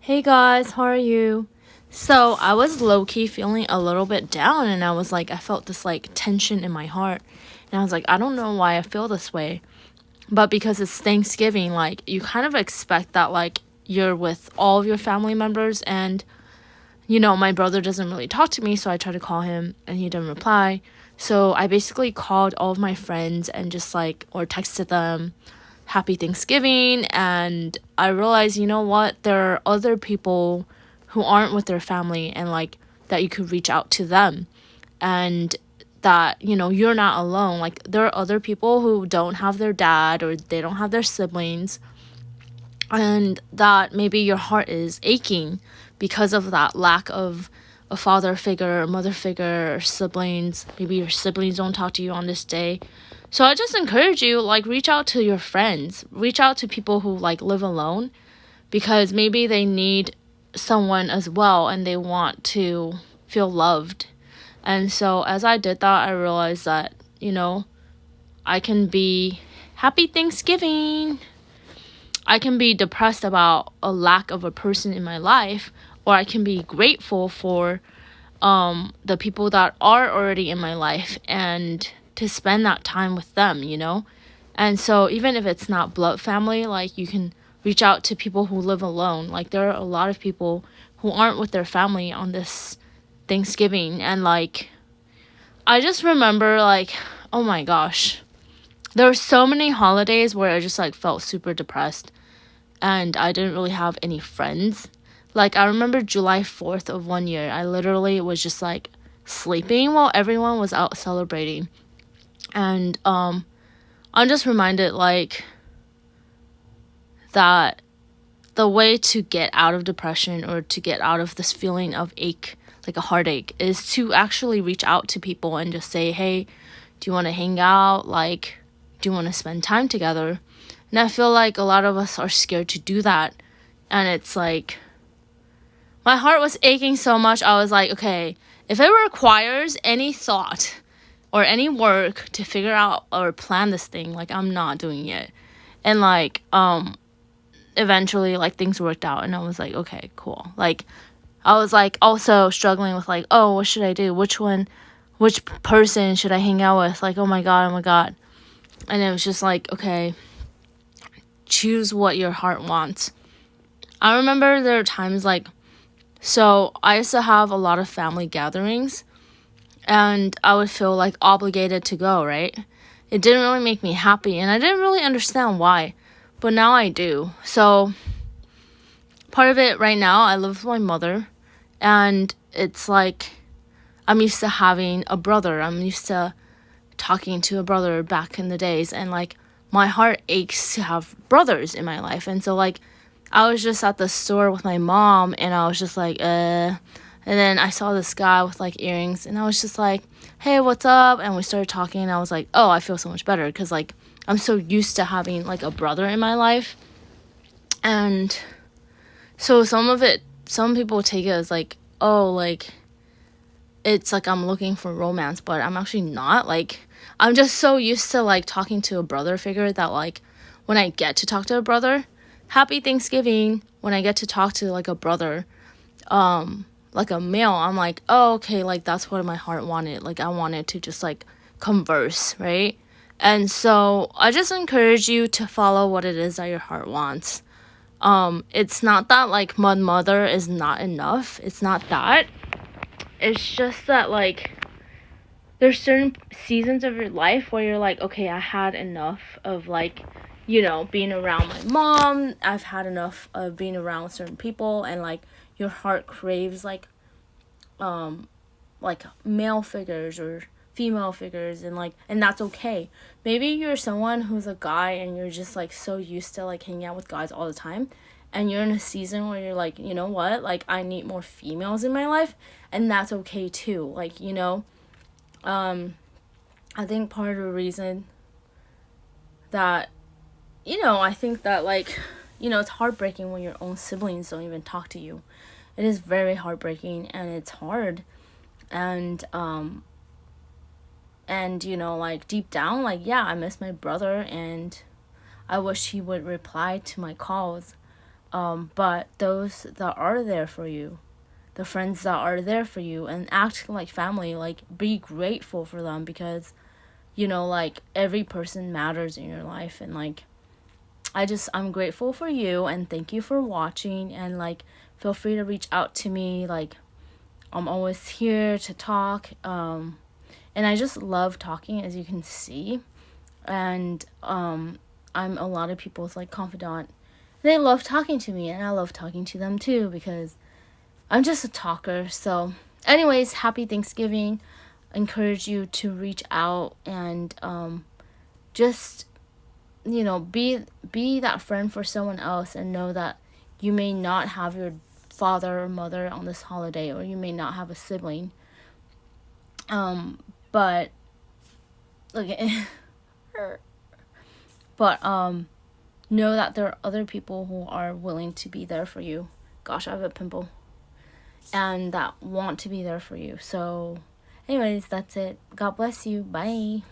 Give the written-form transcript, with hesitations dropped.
Hey guys, how are you? So I was low-key feeling a little bit down, and I felt this like tension in my heart. And I was like, I don't know why I feel this way. But because it's Thanksgiving, like you kind of expect that like you're with all of your family members, and my brother doesn't really talk to me, so I tried to call him and he didn't reply. So I basically called all of my friends and just like or texted them happy Thanksgiving. And I realized, you know what, there are other people who aren't with their family, and like that you could reach out to them, and that you're not alone. Like there are other people who don't have their dad or they don't have their siblings, and that maybe your heart is aching because of that lack of a father figure, a mother figure, or siblings. Maybe your siblings don't talk to you on this day. So I just encourage you, like, reach out to your friends, reach out to people who like live alone, because maybe they need someone as well and they want to feel loved. And so as I did that, I realized that, I can be happy Thanksgiving. I can be depressed about a lack of a person in my life, or I can be grateful for the people that are already in my life and to spend that time with them. And so even if it's not blood family, like you can reach out to people who live alone. Like there are a lot of people who aren't with their family on this Thanksgiving, and like I just remember, like, oh my gosh, there were so many holidays where I just like felt super depressed and I didn't really have any friends. Like I remember July 4th of one year, I literally was just like sleeping while everyone was out celebrating. And I'm just reminded like that the way to get out of depression or to get out of this feeling of ache, like a heartache, is to actually reach out to people and just say, hey, do you want to hang out? Like, do you want to spend time together? And I feel like a lot of us are scared to do that. And it's like, my heart was aching so much. I was like, okay, if it requires any thought or any work to figure out or plan this thing, like, I'm not doing it. And like, eventually, like, things worked out, and I was like, okay, cool. Like, I was like also struggling with like, oh, what should I do? Which person should I hang out with? Like, oh my god. And it was just like, okay, choose what your heart wants. I remember there are times like, so I used to have a lot of family gatherings, and I would feel like obligated to go, right? It didn't really make me happy, and I didn't really understand why, but now I do. So part of it right now, I live with my mother, and it's like I'm used to having a brother. I'm used to talking to a brother back in the days, and like my heart aches to have brothers in my life. And so like I was just at the store with my mom, and I was just like, and then I saw this guy with like earrings, and I was just like, hey, what's up? And we started talking, and I was like, oh, I feel so much better, because like I'm so used to having like a brother in my life. And so some people take it as like, oh, like it's like I'm looking for romance, but I'm actually not. Like I'm just so used to like talking to a brother figure that like when I get to talk to a brother, happy Thanksgiving, when I get to talk to like a brother, like a male, I'm like, oh, okay, like that's what my heart wanted. Like I wanted to just like converse, right? And so I just encourage you to follow what it is that your heart wants. It's not that like mother is not enough. It's not that. It's just that like there's certain seasons of your life where you're like, okay, I had enough of like, being around my mom. I've had enough of being around certain people, and like your heart craves like male figures or female figures, and that's okay. Maybe you're someone who's a guy and you're just like so used to like hanging out with guys all the time, and you're in a season where you're like, you know what, like I need more females in my life, and that's okay too. Like, I think part of the reason that, I think that like, it's heartbreaking when your own siblings don't even talk to you. It is very heartbreaking, and it's hard. And like deep down, like, yeah, I miss my brother, and I wish he would reply to my calls. But those that are there for you, the friends that are there for you and act like family, like be grateful for them, because you know, like every person matters in your life. And like I'm grateful for you, and thank you for watching, and like feel free to reach out to me. Like I'm always here to talk, and I just love talking, as you can see. And I'm a lot of people's like confidant. They love talking to me, and I love talking to them too, because I'm just a talker. So anyways, happy Thanksgiving. I encourage you to reach out, and just, you know, be that friend for someone else, and know that you may not have your father or mother on this holiday, or you may not have a sibling, but look but know that there are other people who are willing to be there for you. Gosh, I have a pimple. And that want to be there for you. So anyways, that's it. God bless you. Bye.